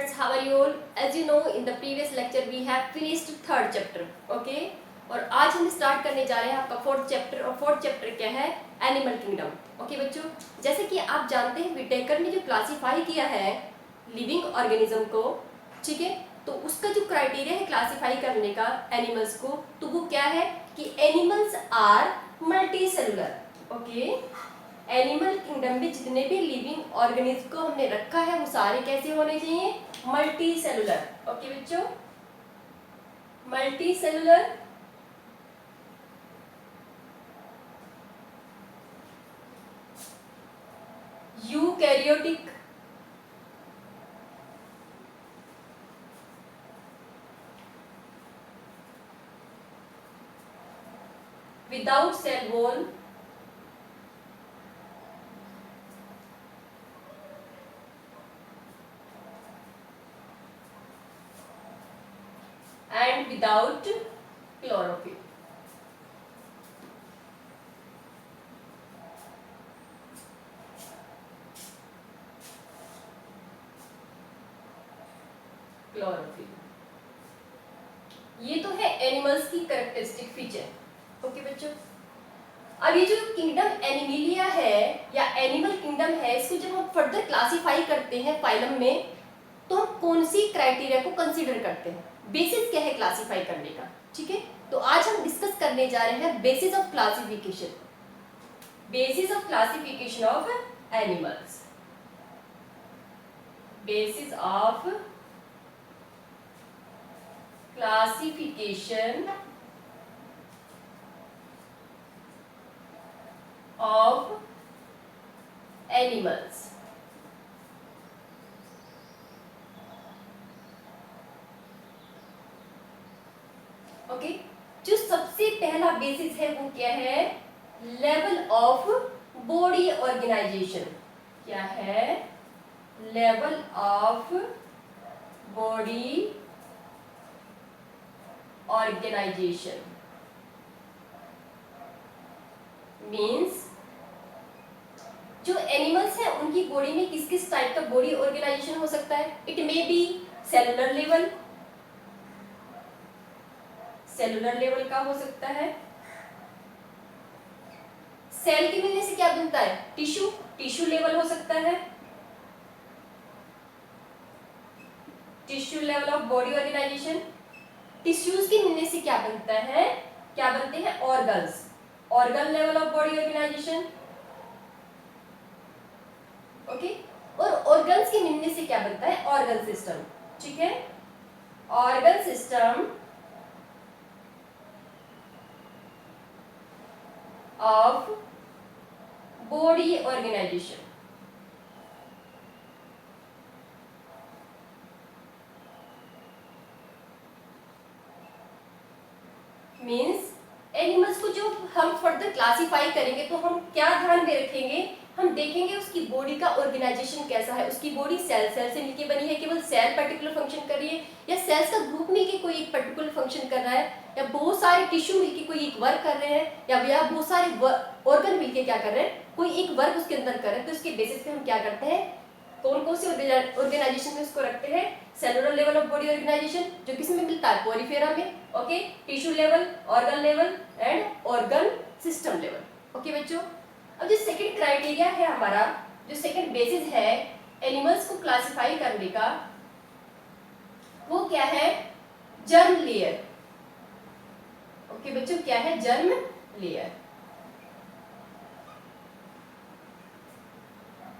friends, how are you all? As you know, in the previous lecture we have finished third chapter, okay? और आज हम start करने जा रहे हैं आपका फोर्थ चैप्टर। और फोर्थ चैप्टर क्या है? Animal kingdom. ओके बच्चों, जैसे कि आप जानते हैं विटेकर ने जो क्लासीफाई किया है लिविंग ऑर्गेनिज्म को, ठीक है, तो उसका जो क्राइटेरिया है क्लासीफाई करने का एनिमल्स को, तो वो क्या है कि animals are multicellular. Okay, animal kingdom में जितने भी लिविंग ऑर्गेनिज्म को हमने रखा है वो सारे कैसे होने चाहिए? Multi cellular. ओके बच्चों, multi cellular, eukaryotic, without cell wall, and without chlorophyll. Chlorophyll, ये तो है एनिमल्स की कैरेक्टरिस्टिक फीचर। ओके बच्चों, अब ये जो किंगडम एनिमिलिया है या एनिमल किंगडम है, इसको जब हम फर्दर क्लासिफाई करते हैं फाइलम में, तो हम कौन सी क्राइटेरिया को कंसीडर करते हैं? बेसिस क्या है क्लासिफाई करने का? ठीक है, तो आज हम डिस्कस करने जा रहे हैं basis of classification, basis of classification of animals, basis of classification of animals. Okay, जो सबसे पहला बेसिस है वो क्या है? Level of body organisation. क्या है? Level of body organisation means जो एनिमल्स हैं उनकी बॉडी में किस किस टाइप का बॉडी ऑर्गेनाइजेशन हो सकता है? It may be cellular level, cellular level का हो सकता है। सेल के मिलने से क्या बनता है? टिश्यू, टिश्यू लेवल हो सकता है, tissue level of body organisation. Tissues के मिलने से क्या बनता है? क्या बनते हैं? Organs, organ level of body organisation. Okay, और ऑर्गन्स के मिलने से क्या बनता है? Organ system. ठीक है, organ system of body organisation. Means animals को जो हम फर्दर क्लासिफाई करेंगे तो हम क्या ध्यान में रखेंगे? हम देखेंगे उसकी बॉडी का ऑर्गेनाइजेशन कैसा है, उसकी बॉडी सेल सेल से मिलके बनी है, केवल सेल पर्टिकुलर फंक्शन कर रही है, या सेल्स का ग्रुप मिलके कोई एक पर्टिकुलर फंक्शन कर रहा है, या बहुत सारे टिश्यू मिलके कोई एक वर्क कर रहे हैं, या बहुत सारे ऑर्गन मिलके क्या कर रहे हैं, कोई एक वर्क उसके अंदर कर रहे हैं। तो इसके बेसिस पे हम क्या करते हैं? कौन कौन से ऑर्गेनाइजेशन में उसको रखते हैं? Cellular level of body organisation, जो किस में मिलता है? पोरिफेरा में। Okay, tissue level, organ level and organ system level. Okay बच्चों, अब जो सेकंड क्राइटेरिया है हमारा, जो सेकंड बेसिस है एनिमल्स को क्लासिफाई करने का, वो क्या है? Germ layer. ओके बच्चों, क्या है? Germ layer.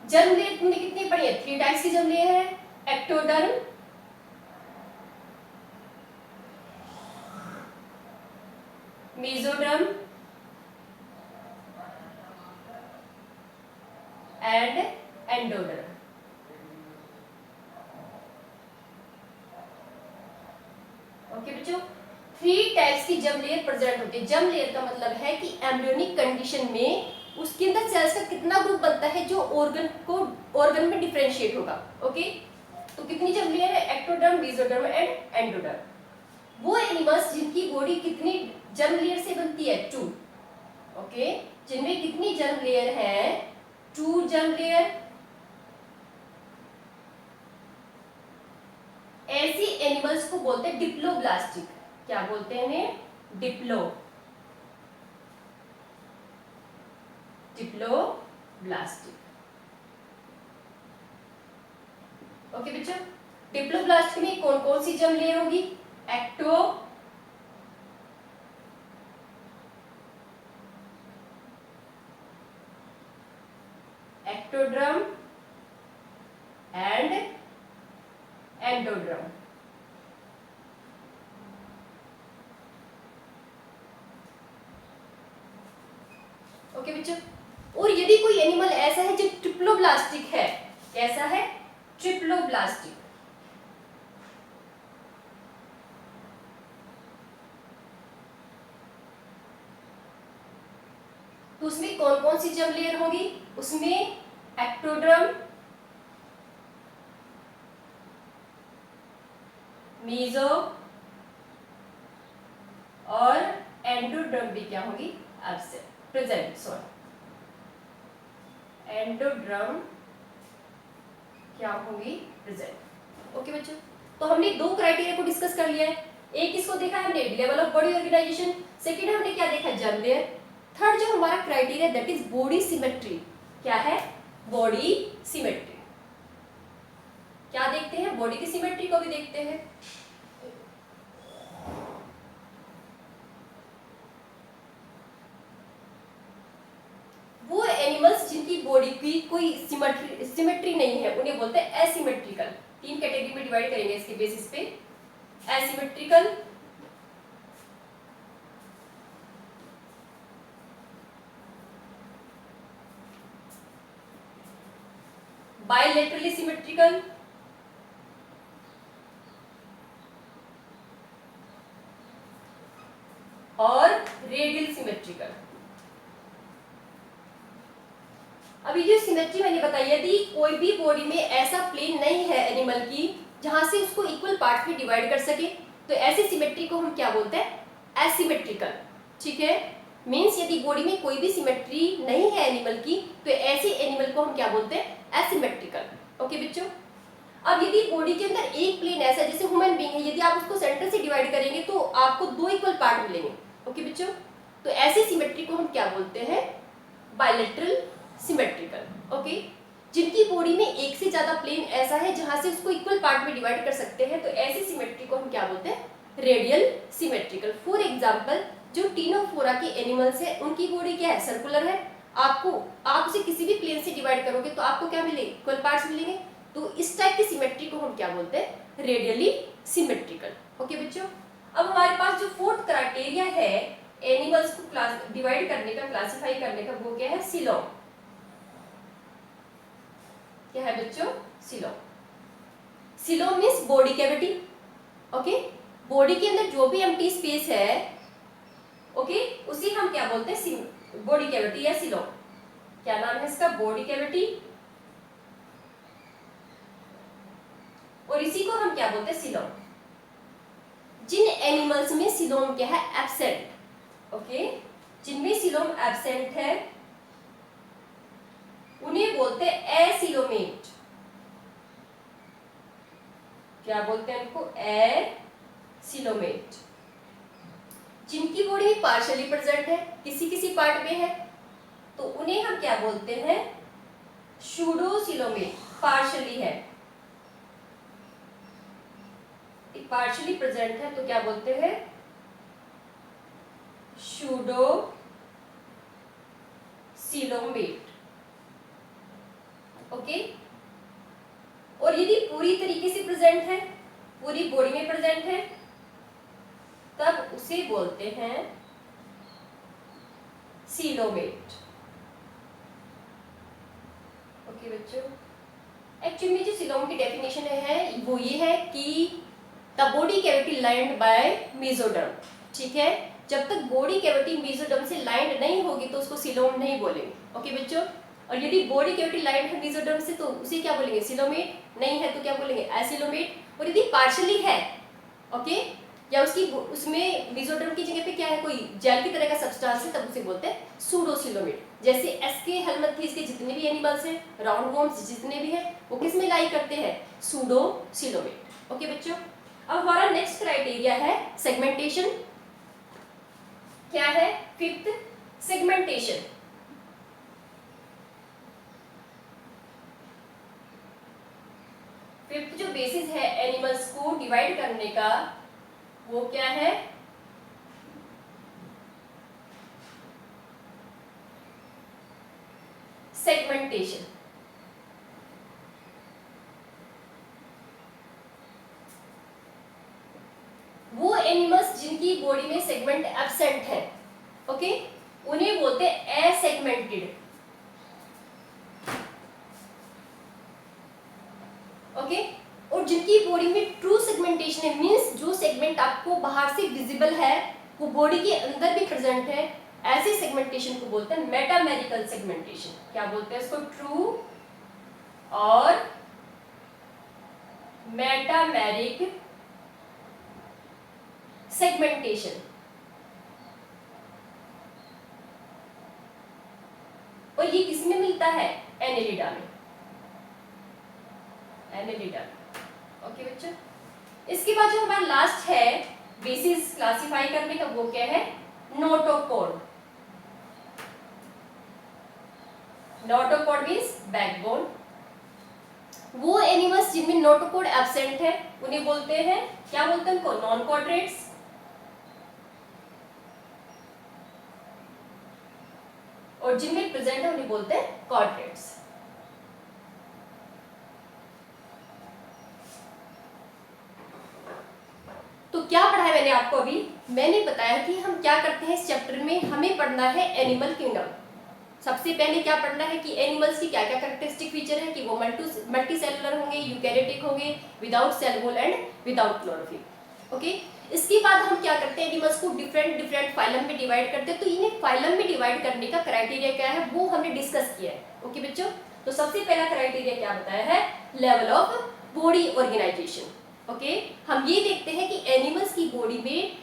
जर्म लेयर तुमने कितनी पढ़ी है? 3 टाइप्स की जर्म लेयर है, ectoderm, mesoderm and endoderm. Okay बच्चों, 3 टाइप्स की जर्म लेयर प्रेजेंट होती है। जर्म लेयर का मतलब है कि एम्ब्रियोनिक कंडीशन में उसके अंदर सेल्स का कितना ग्रुप बनता है जो ऑर्गन में डिफरेंशिएट होगा। ओके, तो कितनी जर्म लेयर है? Ectoderm, mesoderm and endoderm. वो एनिमल्स जिनकी बॉडी कितनी जर्म लेयर से बनती है? 2। ओके, जिनमें कितनी जर्म लेयर है? 2 जर्म लेयर। ऐसी एनिमल्स को बोलते हैं डिप्लोब्लास्टिक। क्या बोलते हैं इन्हें? डिप्लोब्लास्टिक। ओके बच्चों, डिप्लोब्लास्ट में कौन कौन सी जर्म लेयर होगी? Ectoderm and endoderm. ओके बच्चों, और यदि कोई एनिमल ऐसा है जो ट्रिप्लोब्लास्टिक है, कैसा है? ट्रिप्लोब्लास्टिक, तो उसमें कौन कौन सी जर्म लेयर होगी? उसमें एक्टोड्रम, मीजो और एंडोड्रम भी क्या होगी? एब्सेंट, प्रेजेंट, सॉरी, एंडोड्रम क्या होगी? प्रेजेंट। ओके बच्चों, तो हमने दो क्राइटेरिया को डिस्कस कर लिया है। एक इसको देखा हमने level of body organisation, second हमने क्या देखा? Germ layer. थर्ड जो हमारा criteria that is body symmetry. क्या है? Body symmetry. क्या देखते हैं? बॉडी की सिमेट्री को भी देखते हैं। वो एनिमल्स जिनकी बॉडी की कोई सिमेट्री नहीं है उन्हें बोलते हैं एसिमेट्रिकल। तीन कैटेगरी में डिवाइड करेंगे इसके बेसिस पे। एसिमेट्रिकल, बाइलेटरली सिमेट्रिकल, और रेडियल सिमेट्रिकल। अभी जो सिमेट्री मैंने बताई, यदि कोई भी बॉडी में ऐसा प्लेन नहीं है एनिमल की जहां से उसको इक्वल पार्ट में डिवाइड कर सके, तो ऐसी सिमेट्री को हम क्या बोलते हैं? एसिमेट्रिकल। ठीक है, मींस यदि बॉडी में कोई भी सिमेट्री नहीं है एनिमल की, तो ऐसे एनिमल को हम क्या बोलते हैं? एसिमेट्रिकल। ओके बच्चों, अब यदि बॉडी के अंदर एक प्लेन ऐसा, जैसे ह्यूमन बीइंग है, यदि आप उसको सेंटर से डिवाइड करेंगे तो आपको दो इक्वल पार्ट मिलेंगे। ओके बच्चों, तो ऐसी सिमेट्री को हम क्या बोलते हैं? Bilateral symmetrical. ओके, जिनकी बॉडी में एक से ज्यादा प्लेन ऐसा है जहां से उसको इक्वल पार्ट में डिवाइड कर सकते हैं, तो ऐसी सिमेट्री को हम क्या बोलते हैं? Radial symmetrical. फॉर एग्जांपल, जो टीनोफोरा के एनिमल्स है उनकी बॉडी क्या है? सर्कुलर है। आप उसे किसी भी प्लेन से डिवाइड करोगे तो आपको क्या मिलेंगे? इक्वल पार्ट्स मिलेंगे। तो इस टाइप की सिमेट्री को हम क्या बोलते हैं? Radially symmetrical. ओके बच्चों, अब हमारे पास जो फोर्थ क्राइटेरिया है एनिमल्स को क्लास डिवाइड करने का, क्लासिफाई करने का, वो क्या है? सिलोम। क्या है बच्चों? Coelom. Coelom means body cavity. Okay, body के अंदर जो भी एम्प्टी स्पेस है, ओके, उसी हम क्या बोलते हैं? बॉडी कैविटी या सिलोम। क्या नाम है इसका? Body cavity. और इसी को हम क्या बोलते हैं? सिलोम। जिन एनिमल्स में सिलोम क्या है? एब्सेंट। ओके, जिनमें सिलोम एब्सेंट है उन्हें बोलते हैं एसिलोमेट। क्या बोलते हैं उनको? एसिलोमेट। जिनकी बॉडी में पार्शियली प्रेजेंट है, किसी किसी पार्ट में है, तो उन्हें हम क्या बोलते हैं? सूडोसिलोमेट। पार्शियली है, पार्शियली प्रेजेंट है, तो क्या बोलते हैं? सूडोसिलोमेट। ओके, और यदि पूरी तरीके से प्रेजेंट है, पूरी बॉडी में प्रेजेंट है, तब उसे बोलते हैं सीलोमेट। ओके बच्चों, एक्चुअली में जो सिलोम की डेफिनेशन है वो ये है कि the body cavity lined by mesoderm. ठीक है, जब तक बॉडी कैविटी मेसोडर्म से लाइंड नहीं होगी तो उसको सिलोम नहीं बोलेंगे। ओके बच्चों, और यदि बॉडी कैविटी लाइंड है मेसोडर्म से तो उसे क्या बोलेंगे? सिलोमेट। नहीं है तो क्या बोलेंगे? एसिलोमेट। और यदि पार्शियली है, ओके, या उसमें मेसोडर्म की जगह पे क्या है? कोई जेल की तरह का सब्सटेंस है, तब उसे बोलते हैं सूडोसिलोमेट। जैसे एस्के हेलमिंथेस के जितने भी एनिमल्स हैं, राउंड वॉर्म्स जितने भी हैं, वो किस में लाई करते हैं? सूडोसिलोमेट। ओके बच्चों, अब हमारा नेक्स्ट क्राइटेरिया है सेगमेंटेशन। क्या है? Fifth, segmentation. फिफ्थ जो बेसिस है एनिमल्स को डिवाइड करने का, वो क्या है? सेगमेंटेशन। वो एनिमल्स जिनकी बॉडी में सेगमेंट एब्सेंट है, ओके, उन्हें बोलते हैं एसेगमेंटेड। ओके, और जिनकी बॉडी में ट्रू सेगमेंटेशन है, मींस जो सेगमेंट आपको बाहर से विजिबल है वो बॉडी के अंदर भी प्रेजेंट है, ऐसे सेगमेंटेशन को बोलते हैं मेटामेरिकल सेगमेंटेशन। क्या बोलते हैं इसको? ट्रू और मेटामेरिक सेगमेंटेशन। और ये किसमें मिलता है? एनेलिडा में। एनेलिडा। ओके बच्चों, इसके बाद जो हमारा लास्ट है बेसिस क्लासिफाई करने का, वो क्या है? नोटोकॉर्ड। Notochord means backbone. वो एनिमल्स जिनमें नोटोकॉर्ड एब्सेंट है उन्हें बोलते हैं, क्या बोलते हैं उनको? नॉन क्वाड्रेट्स। और जिनमें प्रेजेंट है उन्हें बोलते हैं क्वाड्रेट्स। तो क्या पढ़ा है मैंने आपको अभी? मैंने बताया कि हम क्या करते हैं इस चैप्टर में, हमें पढ़ना है एनिमल किंगडम। सबसे पहले क्या पढ़ना है कि एनिमल्स की क्या क्या कैरेक्टरिस्टिक फीचर है, कि वो मल्टी सेलुलर होंगे, यूकैरियोटिक होंगे, without cell wall and without chlorophyll. Okay, इसके बाद हम क्या करते हैं, एनिमल्स को डिफरेंट डिफरेंट फाइलम में डिवाइड करते हैं। तो इन्हें फाइलम में डिवाइड करने का क्राइटेरिया क्या है वो हमने डिस्कस किया है। ओके बच्चों, तो सबसे पहला क्राइटेरिया क्या बताया है? Level of body organisation. Okay, हम ये देखते हैं कि एनिमल्स की बॉडी में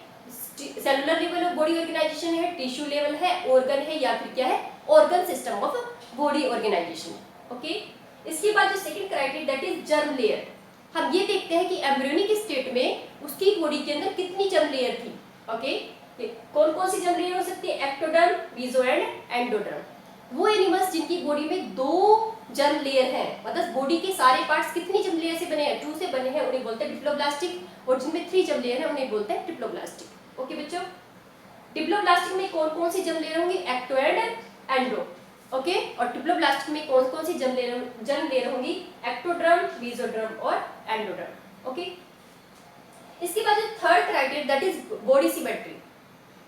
cellular level of body organisation है, टिश्यू लेवल है, ऑर्गन है, या फिर क्या है? Organ system of body organisation. Okay, इसके बाद जो second criteria that is germ layer. हम ये देखते हैं कि एम्ब्रियोनिक स्टेट में उसकी बॉडी के अंदर कितनी जर्म लेयर थी। ओके, कौन कौन सी जर्म लेयर हो सकती है? Ectoderm, meso and endoderm. वो एनिमल्स जिनकी बॉडी में दो जर्म लेयर है, मतलब बॉडी के सारे पार्ट्स कितनी जर्म लेयर से बने हैं? 2 से बने हैं, उन्हें बोलते हैं डिप्लोब्लास्टिक। और जिनमें 3 जर्म लेयर है उन्हें बोलते हैं ट्रिप्लोब्लास्टिक। ओके बच्चों, डिप्लोब्लास्टिक में कौन कौन सी जर्म लेयर होंगी? Ecto and endo. ओके, और ट्रिप्लोब्लास्टिक में कौन कौन सी जर्म लेयर होंगी? एक्टोडर्म, मेसोडर्म और एंडोडर्म। ओके, इसके बाद जो third criteria that is body symmetry.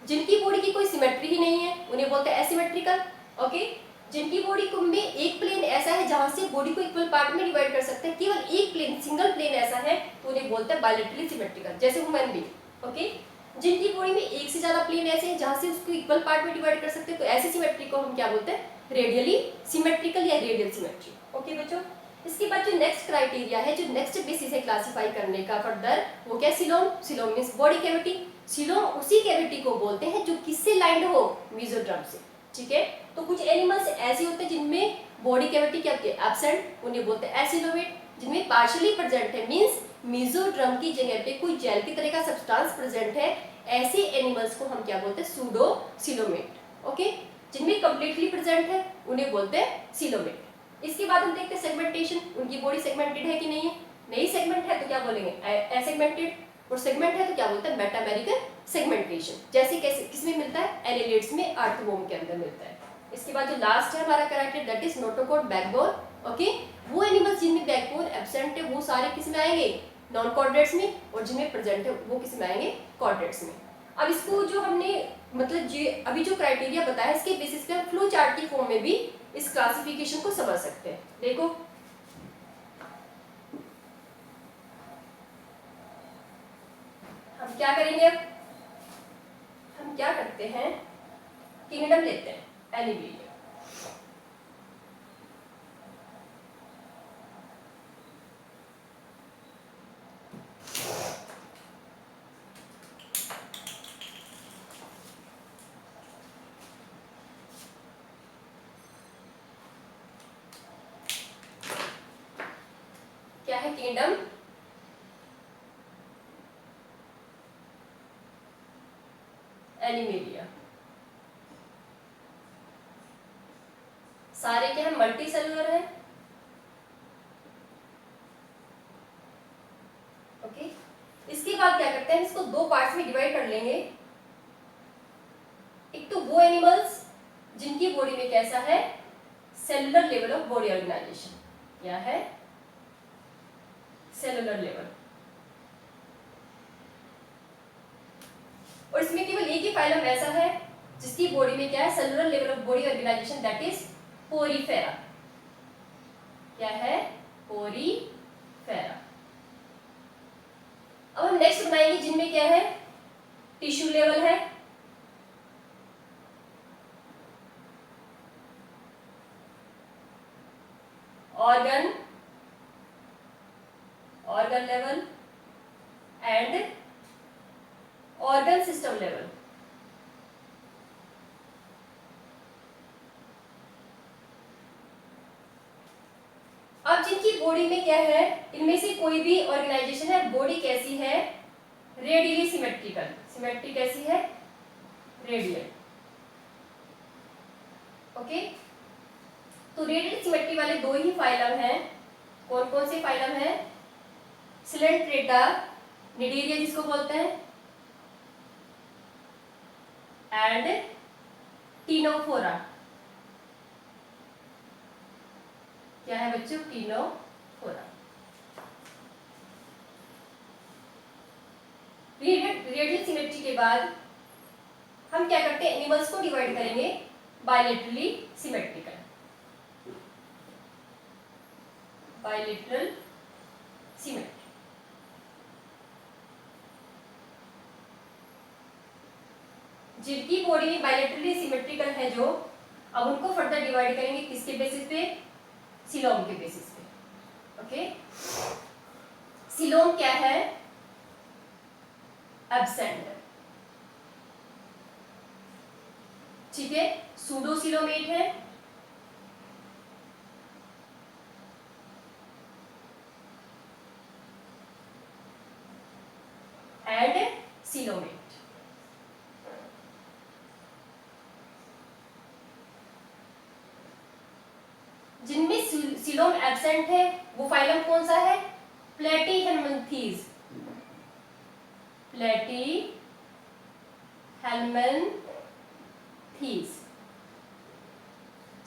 जिनकी बॉडी की कोई सिमेट्री ही नहीं है उन्हें बोलते हैं एसिमेट्रिकल। ओके, जिनकी बॉडी को में एक प्लेन ऐसा है जहां से बॉडी को इक्वल पार्ट में डिवाइड कर सकते हैं, केवल एक प्लेन, सिंगल प्लेन ऐसा है तो उन्हें बोलते हैं बायलैटरली सिमेट्रिकल, जैसे ह्यूमन बीइंग। ओके, जिनकी बॉडी में एक से ज्यादा प्लेन ऐसे हैं जहां से उसको इक्वल पार्ट में डिवाइड कर सकते हैं, तो ऐसी सिमेट्री को हम क्या बोलते हैं? रेडियली सिमेट्रिकल या रेडियल सिमेट्री। ओके बच्चों, इसके बाद जो नेक्स्ट क्राइटेरिया है, जो नेक्स्ट बेसिस है क्लासिफाई करने का फर्दर, वो क्या? Coelom. Coelom means body cavity. Coelom उसी कैविटी को बोलते हैं जो किससे लाइंड हो? मेसोडर्म से। ठीक है, तो कुछ एनिमल्स ऐसे होते हैं जिनमें बॉडी कैविटी क्या होती है? एब्सेंट, उन्हें बोलते हैं एसिलोमेट। जिनमें पार्शियली प्रेजेंट है, मींस मेसोडर्म की जगह पे कोई जेल की तरह का सब्सटेंस प्रेजेंट है, ऐसे एनिमल्स को हम क्या बोलते हैं? Pseudo coelomate. ओके, जिनमें कंप्लीटली प्रेजेंट है उन्हें बोलते हैं सिलोमेट। इसके बाद हम देखते हैं सेगमेंटेशन। उनकी बॉडी सेगमेंटेड है कि नहीं है? नहीं सेगमेंट है तो क्या बोलेंगे? एसेगमेंटेड। और सेगमेंट है तो क्या बोलते हैं? मेटामेरिकल सेगमेंटेशन। जैसे कैसे किसमें मिलता है? एनेलिड्स में, अर्थवॉर्म के अंदर मिलता है। इसके बाद जो लास्ट है हमारा character that is notochord, backbone. Okay, वो एनिमल्स जिनमें बैकबोन एब्सेंट है वो सारे किस में आएंगे? नॉन कॉर्डेट्स में। और जिनमें प्रेजेंट है वो किस में आएंगे? कॉर्डेट्स में। अब इसको जो हमने मतलब अभी जो क्राइटेरिया बताया इसके बेसिस पे हम फ्लो चार्ट की फॉर्म में भी इस क्लासिफिकेशन को समझ सकते हैं। देखो, हम क्या करेंगे? अब हम क्या करते हैं? किंगडम लेते हैं, एनिमल। क्या है किंगडम? एनिमेलिया। सारे क्या है, मल्टी सेलुलर है। ओके, इसके बाद क्या करते हैं, इसको दो पार्ट्स में डिवाइड कर लेंगे। एक तो वो एनिमल्स जिनकी बॉडी में कैसा है, cellular level of body organisation, क्या है, सेलुलर लेवल। और इसमें केवल एक ही फाइलम ऐसा है जिसकी बॉडी में क्या है, cellular level of body organisation, that is Porifera. क्या है, पोरीफेरा। अब हम नेक्स्ट बनाएंगे जिनमें क्या है, टिश्यू लेवल है, organ level and organ system level. अब जिनकी बॉडी में क्या है, इनमें से कोई भी ऑर्गेनाइजेशन है, बॉडी कैसी है, रेडियली सिमेट्रिकल। सिमेट्री कैसी है, रेडियल। ओके, तो रेडियल सिमेट्री वाले दो ही फाइलम हैं। कौन कौन से फाइलम हैं, सिलेंट्रेटा, निडेरिया जिसको बोलते हैं, एंड टीनोफोरा। क्या है बच्चों, टीनोफोरा। रेडियल सिमेट्री के बाद हम क्या करते हैं, एनिमल्स को डिवाइड करेंगे बायलेटरली सिमेट्रिकल। Bilateral symmetry. जिनकी बॉडी में बायलेटरली सिमेट्रिकल है जो, अब उनको फर्दर डिवाइड करेंगे किसके बेसिस पे, सिलोम के बेसिस पे। ओके, सिलोम क्या है, एब्सेंट। ठीक है, सूडोसिलोमेट है, एंड सिलोमेट। जिनमें सिलोम एब्सेंट है वो फाइलम कौन सा है, प्लेटीहेल्मिन्थीज। प्लेटीहेल्मिन्थीज।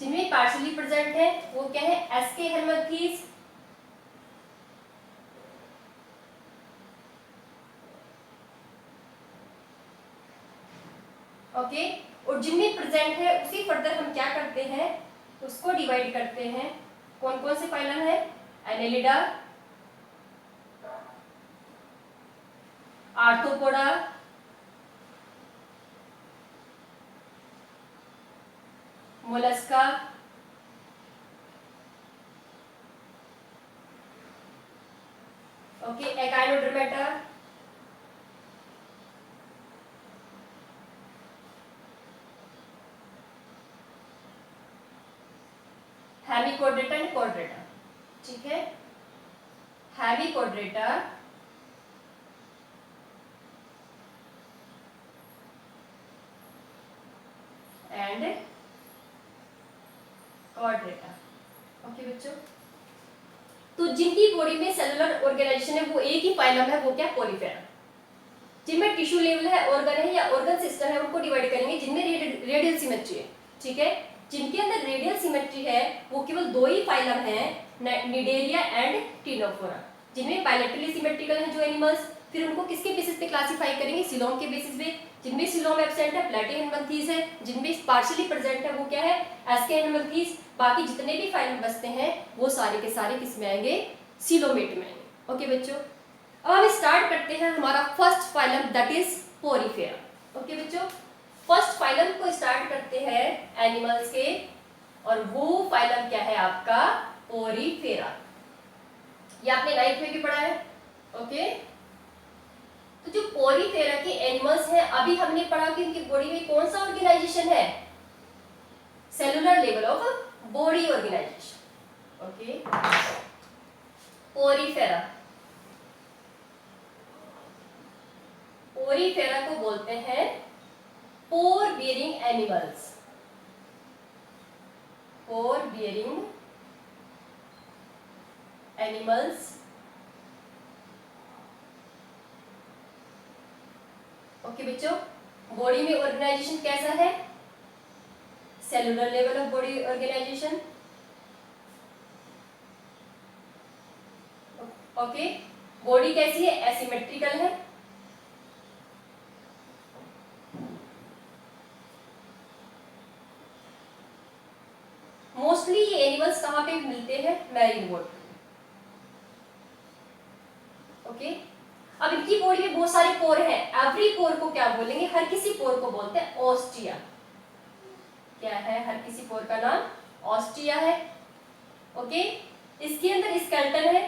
जिनमें पार्शियली प्रेजेंट है वो क्या है, एस्केहेल्मिन्थीज। ओके, और जिनमें प्रेजेंट है उसी फर्दर हम क्या करते हैं, उसको डिवाइड करते हैं। कौन कौन से फाइलम है, annelida, arthropoda, mollusca, okay, echinodermata, hemichordata and chordata. ठीक है, हेमिकोड्रेटा, एंड कोड्रेटा। ओके बच्चों, तो जिनकी बॉडी में सेलुलर ऑर्गेनाइजेशन है वो एक ही फाइलम है, वो क्या, पोरीफेरा। जिनमें टिश्यू लेवल है, ऑर्गन है या ऑर्गन सिस्टम है, उनको डिवाइड करेंगे जिनमें रेडियल सिमेट्री है। ठीक है, जिनके अंदर रेडियल सिमेट्री है वो केवल दो ही फाइलम हैं, निडेरिया एंड टीनोफोरा। जिनमें बायलेटरली सिमेट्रिकल हैं जो एनिमल्स, फिर उनको किसके बेसिस पे क्लासिफाई करेंगे, सिलोम के बेसिस पे। जिनमें सिलोम एब्सेंट है प्लेटीहेल्मिन्थीज है, जिनमें पार्शियली प्रेजेंट है वो क्या है, एस्केहेल्मिन्थीज। बाकी जितने भी फाइलम बचते हैं वो सारे के सारे किस में आएंगे, सिलोमेट में आएंगे। ओके बच्चों, अब हम स्टार्ट करते हैं हमारा first phylum, that is Porifera. Okay बच्चों, फर्स्ट फाइलम को स्टार्ट करते हैं एनिमल्स के, और वो फाइलम क्या है आपका, पोरीफेरा। ये आपने 9th में भी पढ़ा है। ओके, तो जो पोरीफेरा के एनिमल्स हैं, अभी हमने पढ़ा कि उनकी बॉडी में कौन सा ऑर्गेनाइजेशन है, cellular level of body organisation. Okay, Porifera, Porifera को बोलते हैं pore bearing animals, pore bearing animals. Okay बच्चों, बॉडी में ऑर्गेनाइजेशन कैसा है? Cellular level of body organisation. Okay, body कैसी है? एसिमेट्रिकल है। मोस्टली ये एनिमल्स कहाँ पे मिलते हैं? Marine water. ओके, अब इनकी बॉडी में बहुत सारे पोर हैं। एवरी पोर को क्या बोलेंगे? हर किसी पोर को बोलते हैं ऑस्टिया। क्या है? हर किसी पोर का नाम ऑस्टिया है। ओके, इसके अंदर स्केलेटन है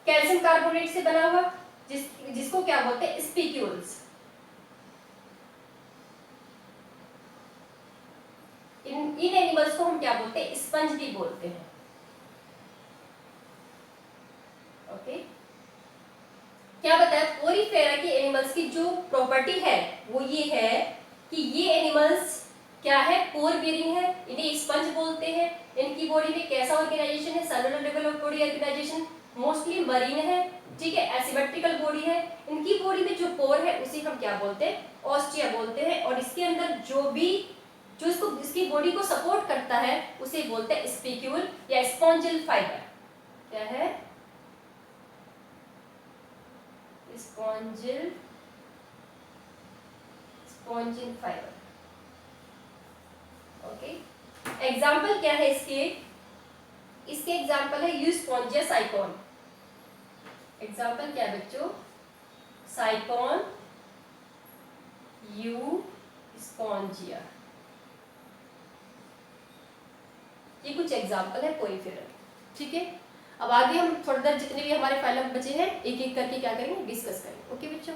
कैल्शियम कार्बोनेट से बना हुआ, जिसको क्या बोलते हैं? स्पीक्यूल्स। इन एनिमल्स को हम क्या बोलते हैं? स्पंज भी बोलते हैं। ओके, क्या बताया? पोरीफेरा के एनिमल्स की जो प्रॉपर्टी है वो ये है कि ये एनिमल्स क्या है? पोर बियरिंग है, इन्हें स्पंज बोलते हैं। इनकी बॉडी में कैसा ऑर्गेनाइजेशन है? Cellular level of body organisation, mostly marine है, ठीक है, एसिमेट्रिकल बॉडी है। इनकी बॉडी में जो पोर है उसे हम क्या बोलते हैं? ऑस्टिया बोलते हैं। और इसके अंदर जो इसकी बॉडी को सपोर्ट करता है उसे बोलते हैं स्पीक्यूल या स्पॉन्जिल फाइबर। क्या है? स्पॉन्जिल फाइबर। ओके, एग्जाम्पल क्या है इसके एग्जाम्पल है यूस्पोंजिया साइकोन। एग्जाम्पल क्या है बच्चों? Sycon, you Spongia. ये कुछ एग्जाम्पल है पोरीफेरा। ठीक है, अब आगे हम फर्दर जितने भी हमारे फाइलम बचे हैं एक एक करके क्या करेंगे? डिस्कस करेंगे। ओके बच्चों।